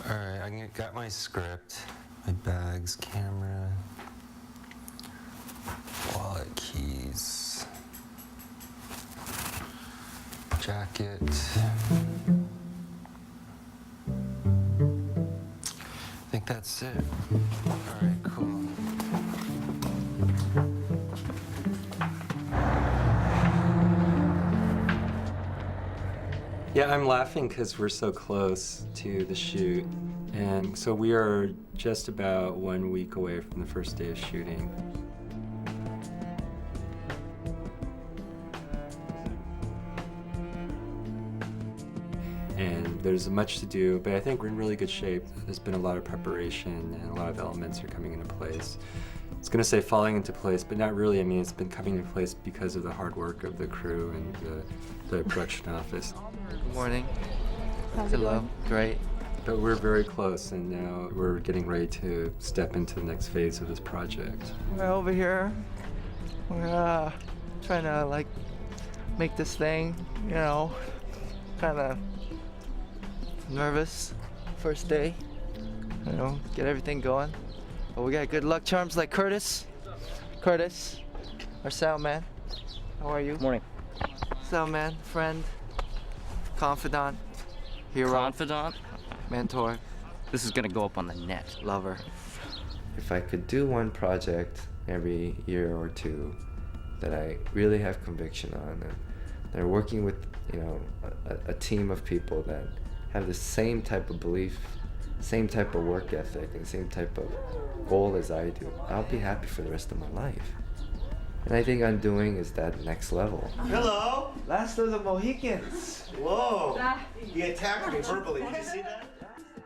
Alright, got my script, my bags, camera, wallet, keys, jacket. I think that's it. Alright, cool. Yeah, I'm laughing because we're so close to the shoot. And so we are just about 1 week away from the first day of shooting. And there's much to do, but I think we're in really good shape. There's been a lot of preparation and a lot of elements are coming into place. It's gonna say falling into place, but not really. I mean, it's been coming into place because of the hard work of the crew and the production office. Good morning. How's it Hello. going? Great. But we're very close, and now we're getting ready to step into the next phase of this project. We're over here. We're trying to like make this thing, you know, kind of nervous. First day, you know, get everything going. But we got good luck charms like Curtis. Curtis, our sound man. How are you? Morning. Sound man, friend, confidant, hero, Confidant? mentor, This is gonna go up on the net. lover. If I could do one project every year or two that I really have conviction on, and they're working with, you know, a team of people that have the same type of belief, same type of work ethic, and same type of goal as I do, I'll be happy for the rest of my life. And I think Undoing is that next level. Hello? Last of the Mohicans. Whoa. He attacked me verbally. Did you see that?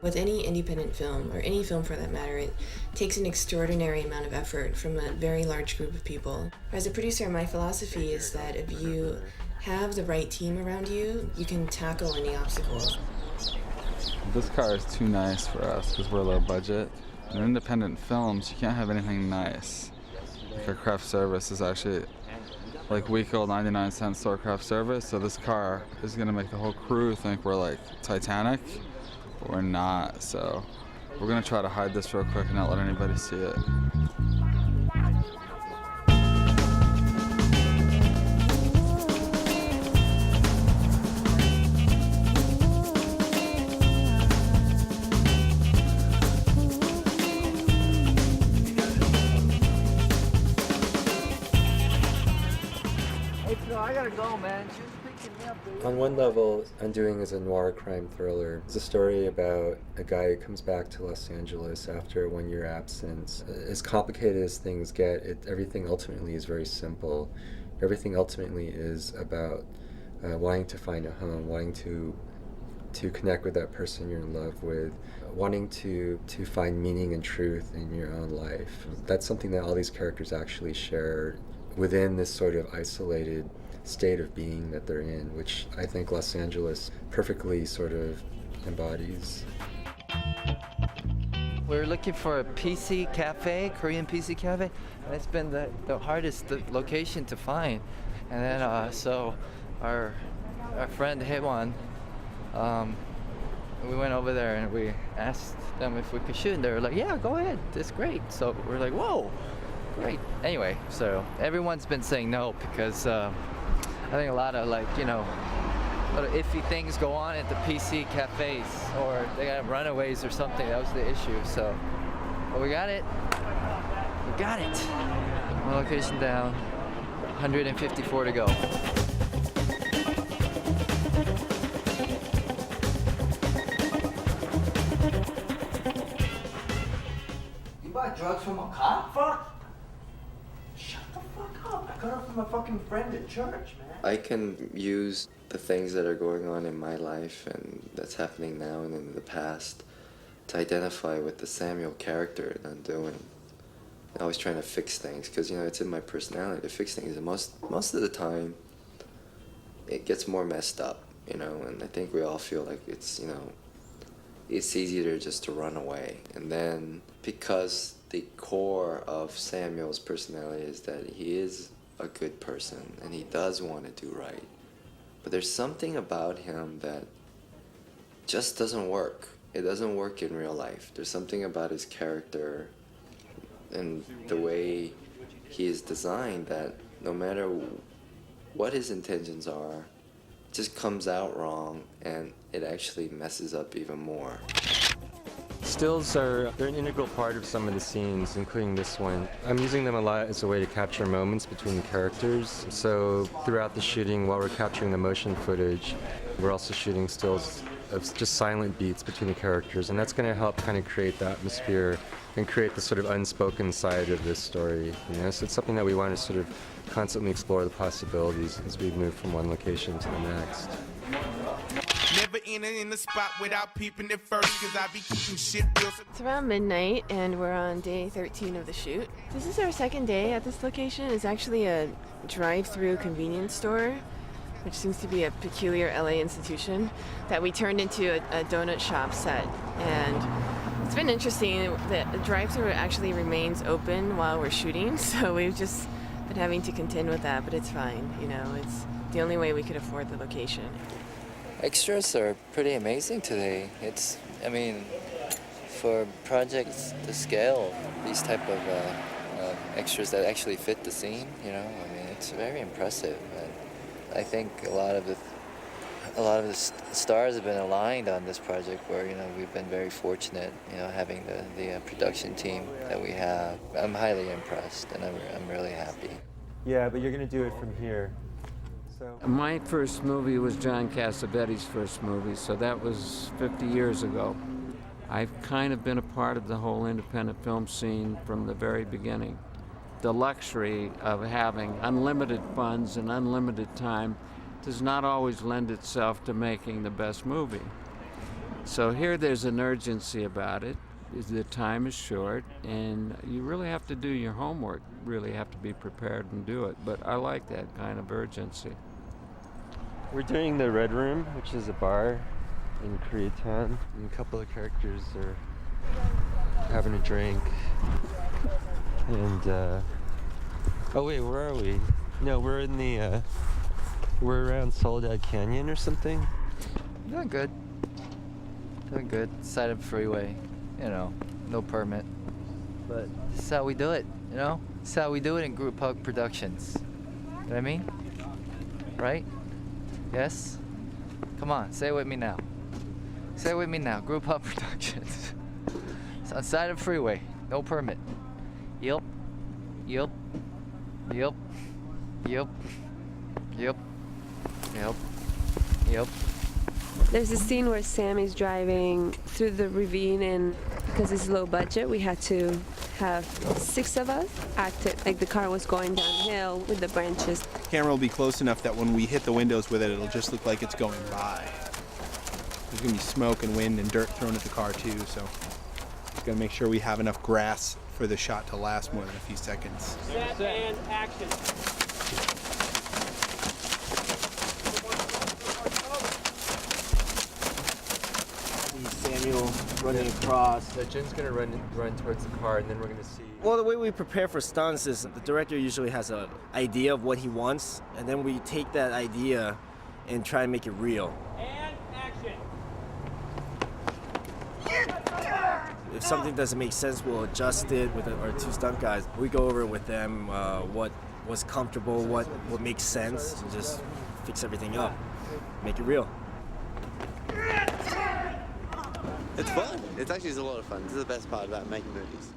With any independent film, or any film for that matter, it takes an extraordinary amount of effort from a very large group of people. As a producer, my philosophy is that if you have the right team around you, you can tackle any obstacles. This car is too nice for us because we're low budget. In independent films, you can't have anything nice. Like our craft service is actually like week-old 99-cent store craft service, so this car is gonna make the whole crew think we're like Titanic, but we're not, so we're gonna try to hide this real quick and not let anybody see it. Hey, Phil, I gotta go, man. She was picking me up, dude. On one level, Undoing is a noir crime thriller. It's a story about a guy who comes back to Los Angeles after a 1-year absence. As complicated as things get, everything ultimately is very simple. Everything ultimately is about wanting to find a home, wanting to connect with that person you're in love with, wanting to find meaning and truth in your own life. That's something that all these characters actually share within this sort of isolated state of being that they're in, which I think Los Angeles perfectly sort of embodies. We're looking for a PC cafe, Korean PC cafe, and it's been the hardest location to find. And then so our friend Haewon, we went over there and we asked them if we could shoot, and they were like, "Yeah, go ahead, it's great." So we're like, "Whoa, great!" Anyway, so everyone's been saying no because I think a lot of a lot of iffy things go on at the PC cafes, or they got runaways or something. That was the issue. So, but we got it. We got it. One location down, 154 to go. You buy drugs from a cop? Fuck! Shut the fuck up. I got it from a fucking friend at church, man. I can use the things that are going on in my life and that's happening now and in the past to identify with the Samuel character in Undoing. I was trying to fix things because, you know, it's in my personality to fix things, and most of the time it gets more messed up, you know, and I think we all feel like it's, you know, it's easier just to run away. And then because the core of Samuel's personality is that he is a good person and he does want to do right, but there's something about him that just doesn't work. it doesn't work in real life. There's something about his character and the way he is designed that no matter what his intentions are, it just comes out wrong and it actually messes up even more. Stills they're an integral part of some of the scenes, including this one. I'm using them a lot as a way to capture moments between the characters. So throughout the shooting, while we're capturing the motion footage, we're also shooting stills of just silent beats between the characters, and that's going to help kind of create the atmosphere and create the sort of unspoken side of this story. You know, so it's something that we want to sort of constantly explore the possibilities as we move from one location to the next. Never in the spot without peeping it first, cause I be keeping shit real. It's around midnight and we're on day 13 of the shoot. This is our second day at this location. It's actually a drive-through convenience store, which seems to be a peculiar LA institution, that we turned into a donut shop set. And it's been interesting that the drive-through actually remains open while we're shooting, so we've just been having to contend with that, but it's fine, you know, it's the only way we could afford the location. Extras are pretty amazing today. I mean, for projects to scale, these type of extras that actually fit the scene, you know, I mean, it's very impressive. And I think a lot of the stars have been aligned on this project where, you know, we've been very fortunate, you know, having the production team that we have. I'm highly impressed and I'm really happy. Yeah, but you're going to do it from here. So. My first movie was John Cassavetes' first movie, so that was 50 years ago. I've kind of been a part of the whole independent film scene from the very beginning. The luxury of having unlimited funds and unlimited time does not always lend itself to making the best movie. So here there's an urgency about it. The time is short, and you really have to do your homework, really have to be prepared and do it. But I like that kind of urgency. We're doing the Red Room, which is a bar in Koreatown. And a couple of characters are having a drink. And, oh wait, where are we? No, we're in the, we're around Soledad Canyon or something. Doing good. Doing good. Side of the freeway, you know, no permit. But this is how we do it, you know? This is how we do it in Group Hug Productions. You know what I mean? Right? Yes? Come on, say it with me now. Say it with me now. Group Hug Productions. It's on side of the freeway, no permit. Yep. Yep. Yep. Yep. Yep. Yep. Yep. There's a scene where Sam is driving through the ravine, and because it's low budget, we had to have 6 of us act it like the car was going downhill with the branches. The camera will be close enough that when we hit the windows with it, it'll just look like it's going by. There's gonna be smoke and wind and dirt thrown at the car too, so just gotta make sure we have enough grass for the shot to last more than a few seconds. Set and action. Samuel running across. So Jin's gonna run towards the car, and then we're gonna see. Well, the way we prepare for stunts is the director usually has an idea of what he wants, and then we take that idea and try and make it real. And action. If something doesn't make sense, we'll adjust it with our 2 stunt guys. We go over it with them, what was comfortable, what makes sense, and just fix everything up, make it real. It's fun. It's actually a lot of fun. This is the best part about making movies.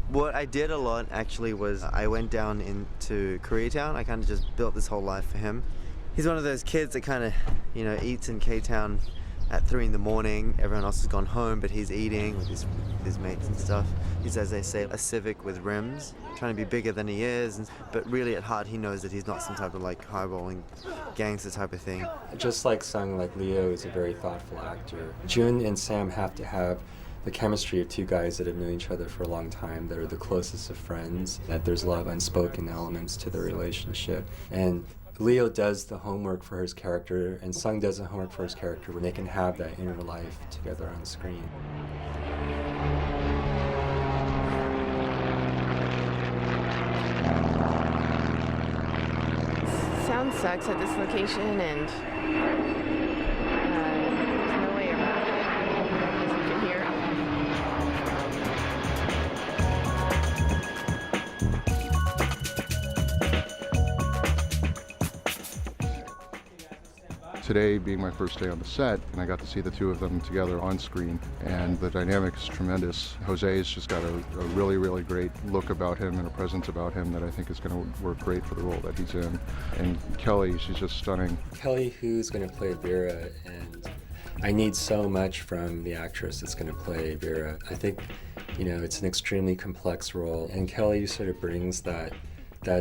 What I did a lot actually was I went down into Koreatown. I kind of just built this whole life for him. He's one of those kids that kind of, you know, eats in K-Town at 3 in the morning. Everyone else has gone home, but he's eating with his mates and stuff. He's, as they say, a Civic with rims, trying to be bigger than he is. But really at heart, he knows that he's not some type of like highballing gangster type of thing. Just like Sung, like Leo is a very thoughtful actor. Jun and Sam have to have the chemistry of 2 guys that have known each other for a long time, that are the closest of friends, that there's a lot of unspoken elements to their relationship. And Leo does the homework for his character, and Sung does the homework for his character, when they can have that inner life together on screen. Sound sucks at this location, and there's no way around it. As you can today being my first day on the set, and I got to see the two of them together on screen, and the dynamic is tremendous. Jose's just got a really, really great look about him and a presence about him that I think is going to work great for the role that he's in. And Kelly, she's just stunning. Kelly, who's going to play Vera, and I need so much from the actress that's going to play Vera. I think, you know, it's an extremely complex role, and Kelly sort of brings that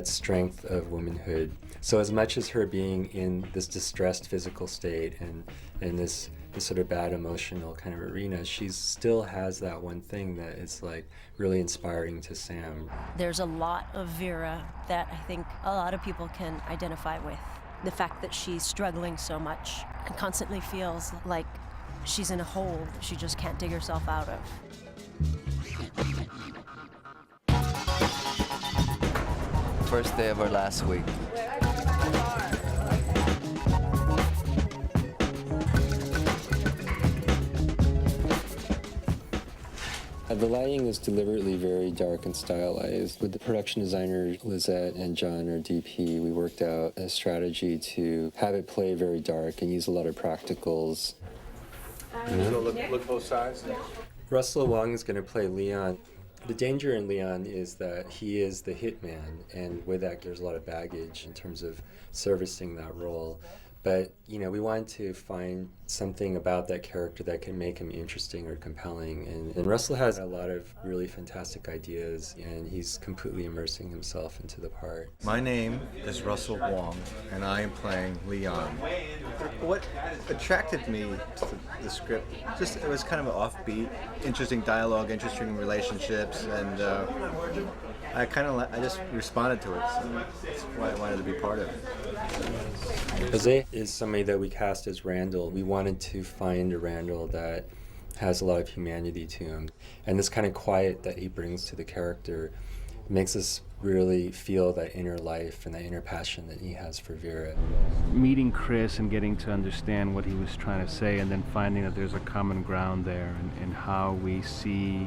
strength of womanhood. So as much as her being in this distressed physical state and this sort of bad emotional kind of arena, she still has that one thing that is like really inspiring to Sam. There's a lot of Vera that I think a lot of people can identify with. The fact that she's struggling so much and constantly feels like she's in a hole she just can't dig herself out of. First day of our last week. The lighting is deliberately very dark and stylized. With the production designer Lizette and John, our DP, we worked out a strategy to have it play very dark and use a lot of practicals. So look both sides. Russell Wong is going to play Leon. The danger in Leon is that he is the hitman, and with that there's a lot of baggage in terms of servicing that role. But, you know, we wanted to find something about that character that can make him interesting or compelling. And Russell has a lot of really fantastic ideas, and he's completely immersing himself into the part. My name is Russell Wong, and I am playing Leon. What attracted me to the script, just it was kind of an offbeat, interesting dialogue, interesting relationships, and I just responded to it, so that's why I wanted to be part of it. Jose is somebody that we cast as Randall. We wanted to find a Randall that has a lot of humanity to him. And this kind of quiet that he brings to the character makes us really feel that inner life and that inner passion that he has for Vera. Meeting Chris and getting to understand what he was trying to say, and then finding that there's a common ground there in how we see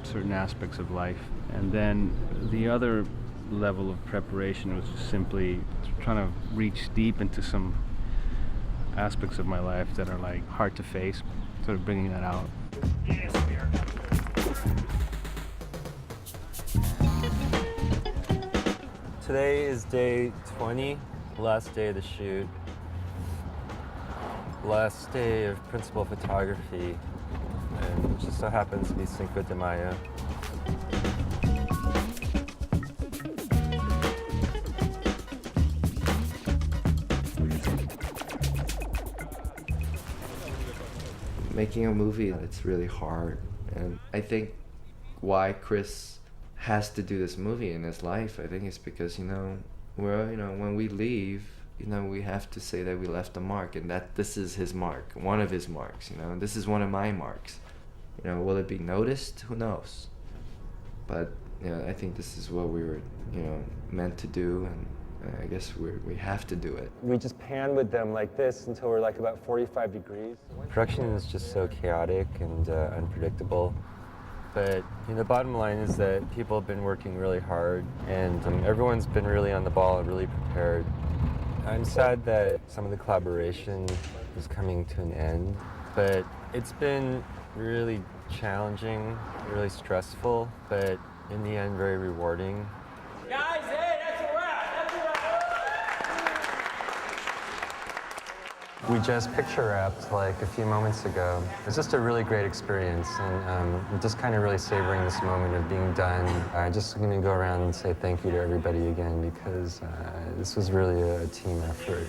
certain aspects of life. And then the other level of preparation was just simply trying to reach deep into some aspects of my life that are like hard to face, sort of bringing that out. Today is day 20, last day of the shoot, last day of principal photography, and it just so happens to be Cinco de Mayo. Making a movie, it's really hard, and I think why Chris has to do this movie in his life, I think it's because, when we leave, we have to say that we left a mark, and that this is his mark, one of his marks, and this is one of my marks. Will it be noticed? Who knows? But, I think this is what we were, meant to do, and I guess we have to do it. We just pan with them like this until we're like about 45 degrees. Production is just so chaotic and unpredictable. But the bottom line is that people have been working really hard, and everyone's been really on the ball, really prepared. I'm sad that some of the collaboration is coming to an end, but it's been really challenging, really stressful, but in the end very rewarding. Guys, hey, that's a wrap. That's a wrap. We just picture wrapped like a few moments ago. It's just a really great experience, and I'm just kind of really savoring this moment of being done. I'm just going to go around and say thank you to everybody again, because this was really a team effort.